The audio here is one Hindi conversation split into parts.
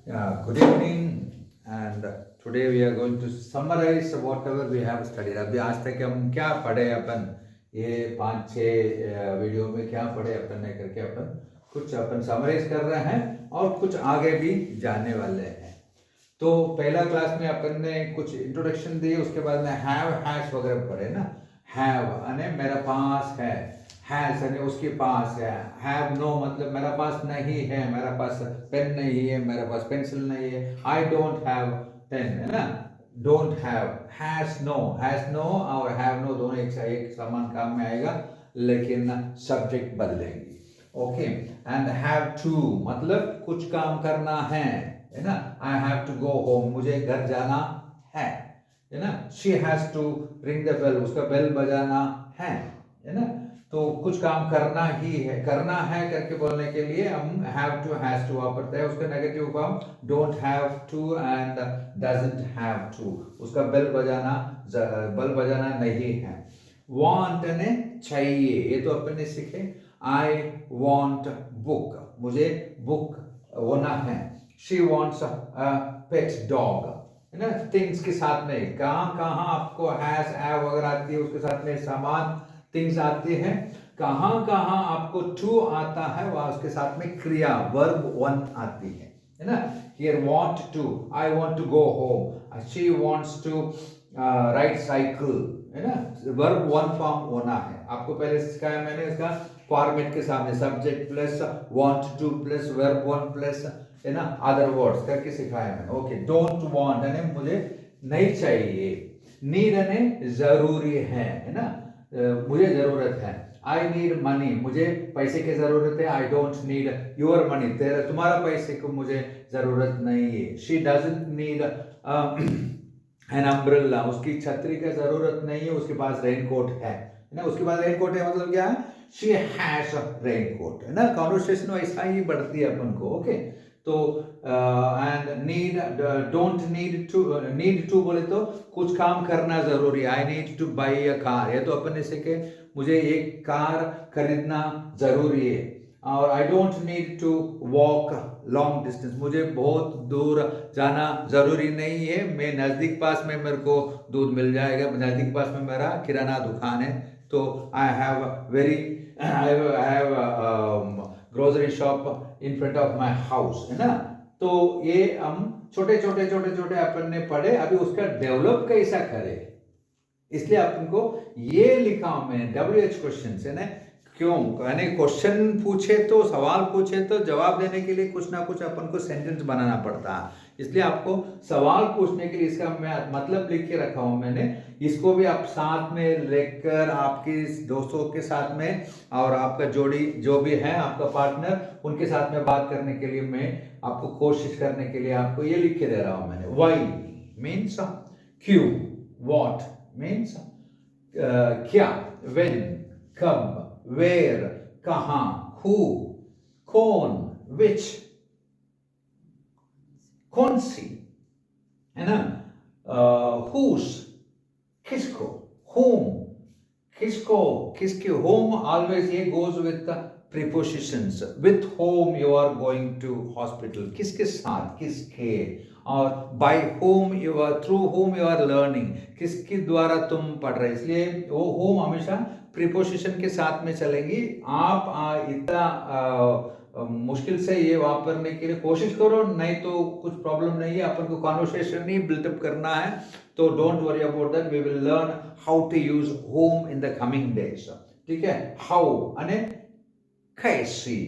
Yeah, good evening. And today we are going to summarize whatever we have studied. अभी आज तक हम क्या पढ़े अपन, ये 5-6 वीडियो में क्या पढ़े अपन ने करके अपन कुछ अपन समराइज कर रहे हैं और कुछ आगे भी जाने वाले हैं। तो पहला क्लास में अपन ने कुछ इंट्रोडक्शन दी, उसके बाद में हैव हैश वगैरह पढ़े ना। हैव यानी मेरा पास है, हैज यानी उसके पास है, हैव नो मतलब मेरा पास नहीं है, मेरा पास पेन नहीं है, मेरा पास पेंसिल नहीं है। आई डोंट हैव पेन है ना, डोंट हैव। हैज नो और हैव नो दोनों एक समान काम में आएगा, लेकिन सब्जेक्ट बदलेंगे। ओके, एंड हैव टू मतलब कुछ काम करना है ना। I have to go home, मुझे घर जाना है ना। She has to ring the bell, उसका बेल बजाना है ना। तो कुछ काम करना ही है, करना है करके बोलने के लिए हम हैव टू हैज टू वापरते हैं। उसका negative form don't have to and doesn't have to, उसका बेल बजाना नहीं है। वांट ने चाहिए, ये तो अपन ने सीखे। आई वांट बुक, मुझे बुक होना है। She wants a pet dog है ना। थिंग्स के साथ में कहाँ कहाँ आपको हैज हैव वगैरह आती है, उसके साथ में सामान थिंग्स आती हैं। कहाँ कहाँ आपको टू आता है, वह उसके साथ में क्रिया वर्ब वन आती है ना। Here want to, I want to go home, she wants to ride cycle है ना। वर्ब वन फॉर्म होना है। आपको पहले सिखाया मैंने, इसका फॉर्मेट के सामने subject plus want two plus verb one plus है ना अदर वर्ड्स करके सिखाया मैंने। ओके, डोंट वांट यानी मुझे नहीं चाहिए। नीड यानी जरूरी है ना, मुझे जरूरत है। आई नीड मनी, मुझे पैसे की जरूरत है। आई डोंट नीड योर मनी, तुम्हारा पैसे को मुझे जरूरत नहीं है। She doesn't need an umbrella, उसकी छतरी की जरूरत नहीं है, उसके पास रेनकोट है ना। उसके पास रेनकोट है मतलब क्या है, शी हैज रेनकोट है ना। कॉन्वर्सेशन वैसा ही बढ़ती है अपन को। ओके, तो and need, don't need to बोले तो कुछ काम करना जरूरी है। I need to buy a car, ये तो अपन ने सीखे, मुझे एक कार खरीदना जरूरी है। और I don't need to walk long distance, मुझे बहुत दूर जाना जरूरी नहीं है, मैं नजदीक पास में मेरे को दूध मिल जाएगा, नजदीक पास में मेरा किराना दुकान है। तो I have very I have grocery shop in front of my house है ना। तो ये हम छोटे छोटे छोटे छोटे अपन ने पढ़े। अभी उसका डेवलप कैसा करे, इसलिए अपन को ये लिखा हूं मैं WH क्वेश्चन है ना। क्यों, यानी क्वेश्चन पूछे तो, सवाल पूछे तो जवाब देने के लिए कुछ ना कुछ अपन को सेंटेंस बनाना पड़ता है। इसलिए आपको सवाल पूछने के लिए इसका मैं मतलब लिख के रखा हूं मैंने। इसको भी आप साथ में लेकर आपके दोस्तों के साथ में और आपका जोड़ी जो भी है आपका पार्टनर, उनके साथ में बात करने के लिए मैं आपको कोशिश करने के लिए आपको ये लिख के दे रहा हूं मैंने। वाई मीन्स क्यों, वॉट मीन्स क्या, when, कब, where, कहाँ, who, कौन, which, कौन सी है ना, whose, किसको, whom, किसको, किसके, whom always ये goes with the prepositions, with whom you are going to hospital, किसके साथ, किसके, और by whom you are, through whom you are learning, किसके द्वारा तुम पढ़ रहे, इसलिए वो whom हमेशा प्रीपोजिशन के साथ में चलेगी। आप इतना मुश्किल से ये वापरने के लिए कोशिश करो, नहीं तो कुछ प्रॉब्लम नहीं है। अपन को कॉन्वर्सेशन ही बिल्डअप करना है, तो don't worry about that, we will learn how to use whom in the coming days. ठीक है, हाउ अने कैसी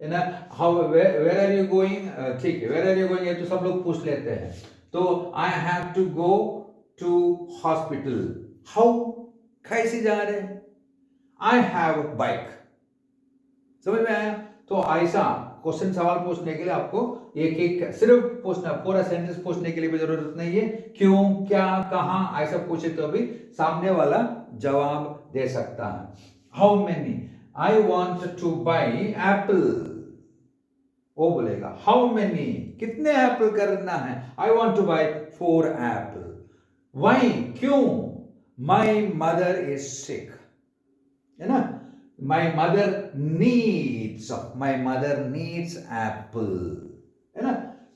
है ना। How, where are you going, ठीक है, वेयर आर यू गोइंग ये तो सब लोग पूछ लेते हैं। तो I have to go to hospital, how कैसे जा रहे हैं, आई हैव बाइक। समझ में आया। तो ऐसा क्वेश्चन सवाल पूछने के लिए आपको एक एक सिर्फ पूछना, पूरा सेंटेंस पूछने के लिए भी जरूरत नहीं है। क्यों, क्या, कहां, ऐसा पूछे तो भी सामने वाला जवाब दे सकता है। How many, I want to buy apple, वो बोलेगा हाउ मेनी, कितने एप्पल करना है, I want to buy 4 apple. Why, क्यों, माई मदर इज सिक है ना। My mother needs apple है ना।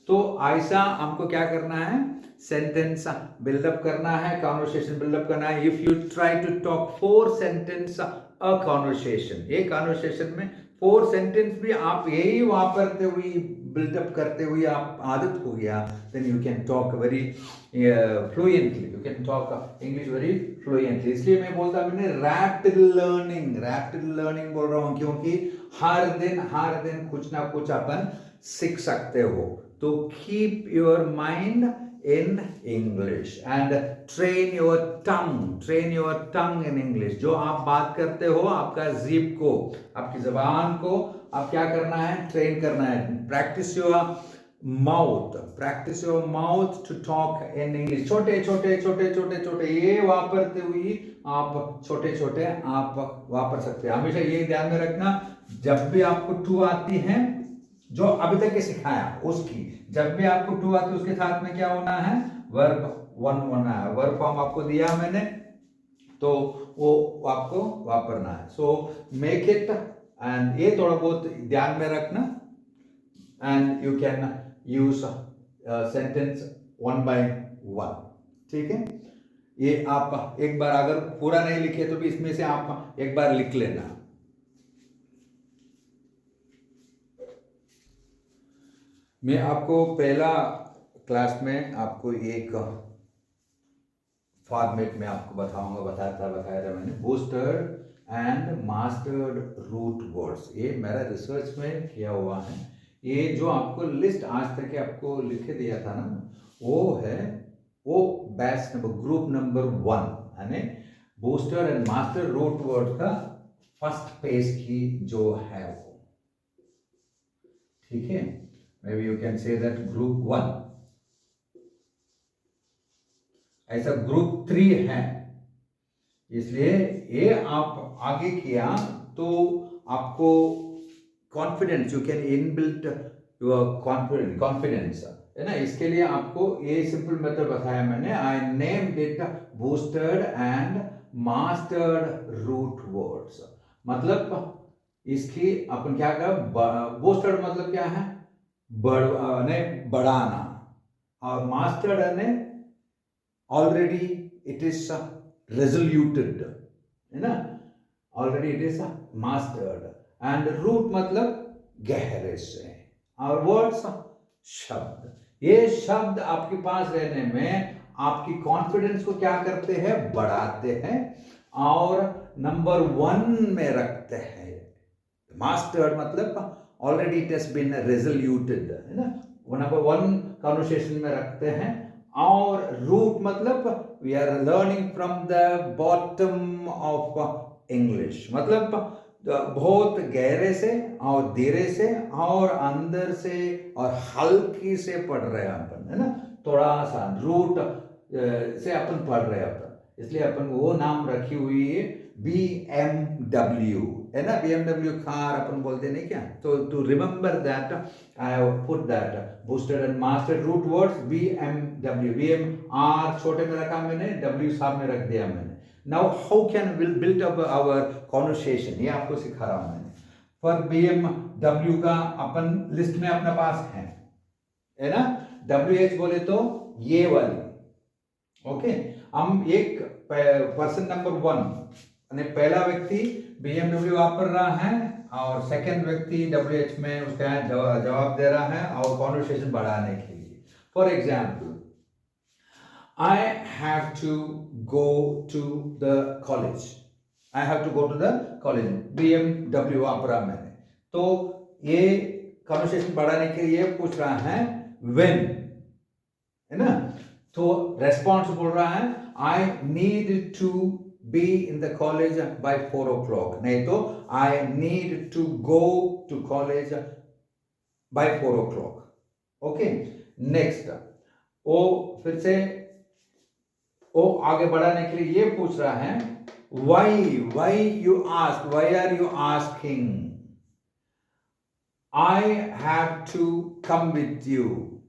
तो ऐसा हमको क्या करना है, सेंटेंस बिल्डअप करना है, कॉन्वर्सेशन बिल्डअप करना है. If you try to talk 4 sentence a conversation, एक कॉन्वर्सेशन में 4 सेंटेंस भी आप यही वापरते हुए बिल्डअप करते हुए आप आदत हो गया, then you can talk very fluently, you can talk English very fluently. इसलिए मैं बोलता, मैंने रैपिड लर्निंग बोल रहा हूँ, क्योंकि हर दिन कुछ ना कुछ अपन सीख सकते हो. तो keep your mind in English and train your tongue in English. जो आप बात करते हो, आपका जीभ को, आपकी जबान को आप क्या करना है, ट्रेन करना है. Practice your mouth to talk in English. छोटे ये वापरते हुए आप छोटे आप वापर सकते हैं. हमेशा ये ध्यान में रखना, जब भी आपको टू आती है, जो अभी तक के सिखाया उसकी, जब भी आपको टू आती है उसके साथ में क्या होना है, वर्ब वन होना है. वर्ब फॉर्म आपको दिया मैंने, तो वो आपको वापरना है. सो मेक इट, एंड ये थोड़ा बहुत ध्यान में रखना, and you can use sentence 1 by 1. ठीक है, ये आप एक बार अगर पूरा नहीं लिखे तो भी इसमें से आप एक बार लिख लेना. मैं आपको पहला क्लास में आपको एक फॉर्मेट में आपको बताया था मैंने, बूस्टर्ड एंड मास्टर्ड रूट वर्ड्स. ये मेरा रिसर्च में किया हुआ है. ये जो आपको लिस्ट आज तक आपको लिखे दिया था ना, वो बैच नंबर, ग्रुप नंबर 1, यानी booster and master root word का फर्स्ट पेज की जो है वो. ठीक है, maybe you can say that group 1. ऐसा ग्रुप 3 है, इसलिए ये आप आगे किया तो आपको confidence, you can inbuilt your confidence, है ना. इसके लिए आपको ये सिंपल मेथड बताया मैंने. I named it boosted and mastered root words. मतलब इसकी अपन क्या कर, बूस्टर्ड मतलब क्या है, बढ़ाना, और मास्टर्ड ने ऑलरेडी इट इज रेजोल्यूटेड, है ना, already it is mastered. And root मतलब गहरे से, और वर्ड्स शब्द. ये शब्द आपके पास रहने में आपकी कॉन्फिडेंस को क्या करते हैं, बढ़ाते हैं और नंबर 1 में रखते हैं. मास्टर्ड मतलब ऑलरेडी इट हैज बीन रेजोल्यूटेड, है ना, वो नंबर 1 कॉन्वर्सेशन में रखते हैं. और रूट मतलब we are learning from the bottom of English, मतलब बहुत गहरे से और धीरे से और अंदर से और हल्की से पढ़ रहे हैं अपन, है ना. थोड़ा सा रूट से अपन पढ़ रहे हैं अपन, इसलिए अपन वो नाम रखी हुई है BMW, है ना. BMW कार अपन बोलते नहीं क्या. तो to remember that I have put that boosted and mastered root words BMW. BM R छोटे में रखा मैंने, W साथ में रख दिया मैंने. Now how can will build up our conversation, ये आपको सिखा रहा हूं मैंने. पर BMW का अपन लिस्ट में अपने पास है ना. WH बोले तो ये वाली. ओके, हम एक पर्सन नंबर 1, पहला व्यक्ति BMW वापर रहा है और सेकंड व्यक्ति WH में उसका जवाब दे रहा है और कॉन्वर्सेशन बढ़ाने के लिए. For example, I have to go to the college. I have to go to the college. BMW वापरा मैंने. तो ये कॉन्वर्सेशन बढ़ाने के लिए पूछ रहा है when, है ना. तो रेस्पॉन्स बोल रहा है I need to be in the college by 4 o'clock. नहीं तो I need to go to college by 4 o'clock. Okay, next. ओ फिर से ओ आगे बढ़ाने के लिए ये पूछ रहा है why you ask, why are you asking. I have to come with you.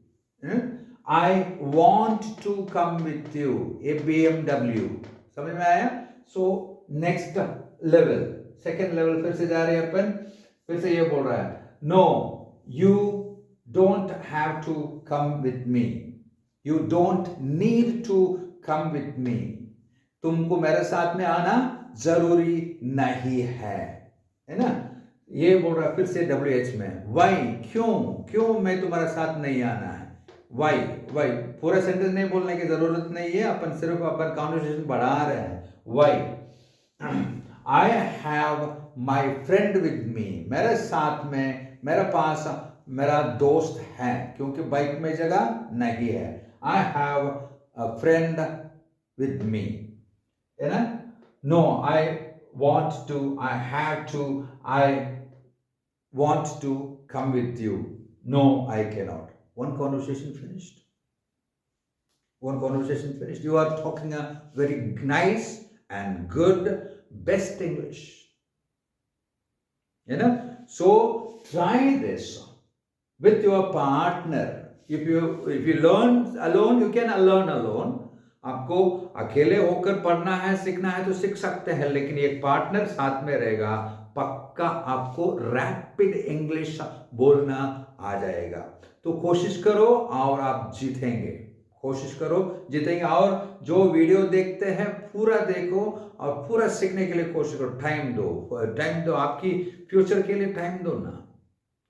I want to come with you. A BMW. समझ में आया. So next level, second level फिर से जा रहे हैं अपन. फिर से ये बोल रहा है no, you don't have to come with me. You don't need to come with me. तुमको मेरे साथ में आना जरूरी नहीं है ना? ये बोल रहा फिर से WH में, वाई, क्यों मैं तुम्हारे साथ नहीं आना है? वाई पूरा सेंटेंस नहीं बोलने की जरूरत नहीं है, अपन सिर्फ अपन कॉन्वर्सेशन बढ़ा रहे हैं. Why, I have my friend with me. मेरे साथ में, मेरे पास मेरा दोस्त है, क्योंकि बाइक में जगह नहीं है. I have a friend with me, है ना? No, I want to, I have to, I want to come with you. No, I cannot. One conversation finished. You are talking a very nice and good, best English. You know? So try this with your partner. If you learn alone, you can learn alone. आपको अकेले होकर पढ़ना है, सीखना है तो सीख सकते हैं, लेकिन एक पार्टनर साथ में रहेगा, पक्का आपको रैपिड इंग्लिश बोलना आ जाएगा. तो कोशिश करो और आप जीतेंगे. और जो वीडियो देखते हैं पूरा देखो और पूरा सीखने के लिए कोशिश करो. टाइम दो, आपकी फ्यूचर के लिए टाइम दो ना,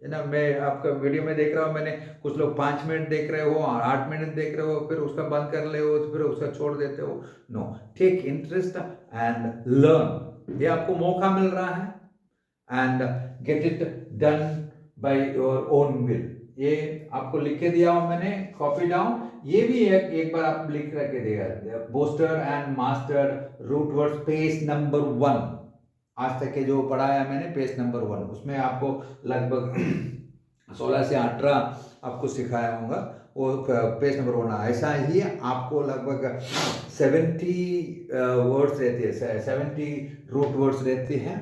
है ना? मैं आपका वीडियो में देख रहा हूँ, मैंने कुछ लोग 5 मिनट देख रहे हो और 8 मिनट देख रहे हो, फिर उसका बंद कर ले हो, फिर उसका छोड़ देते हो. No, take interest and learn. ये आपको मौका मिल रहा है and get it done by your own will. ये आपको लिख के दिया हूं मैंने, कॉपी डाउन. ये भी एक बार आप लिख करके देगा. Booster and master root words, page number 1. आज तक के जो पढ़ाया मैंने पेज नंबर 1, उसमें आपको लगभग 16 से 18 आपको सिखाया होगा. वो पेज नंबर 1. ऐसा ही आपको लगभग 70 वर्ड्स रहती है, 70 रूट वर्ड्स रहती हैं.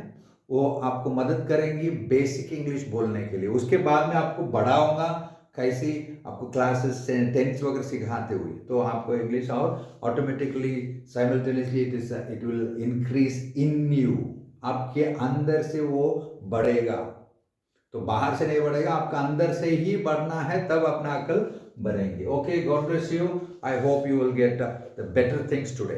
वो आपको मदद करेंगी बेसिक इंग्लिश बोलने के लिए. उसके बाद में आपको बढ़ाऊंगा कैसी आपको क्लासेस टेंस वगैरह सिखाते हुए, तो आपको इंग्लिश और automatically simultaneously it will increase in you. आपके अंदर से वो बढ़ेगा, तो बाहर से नहीं बढ़ेगा, आपका अंदर से ही बढ़ना है, तब अपना अकल बढ़ेंगे. Okay, God bless you. I hope you will get the better things today.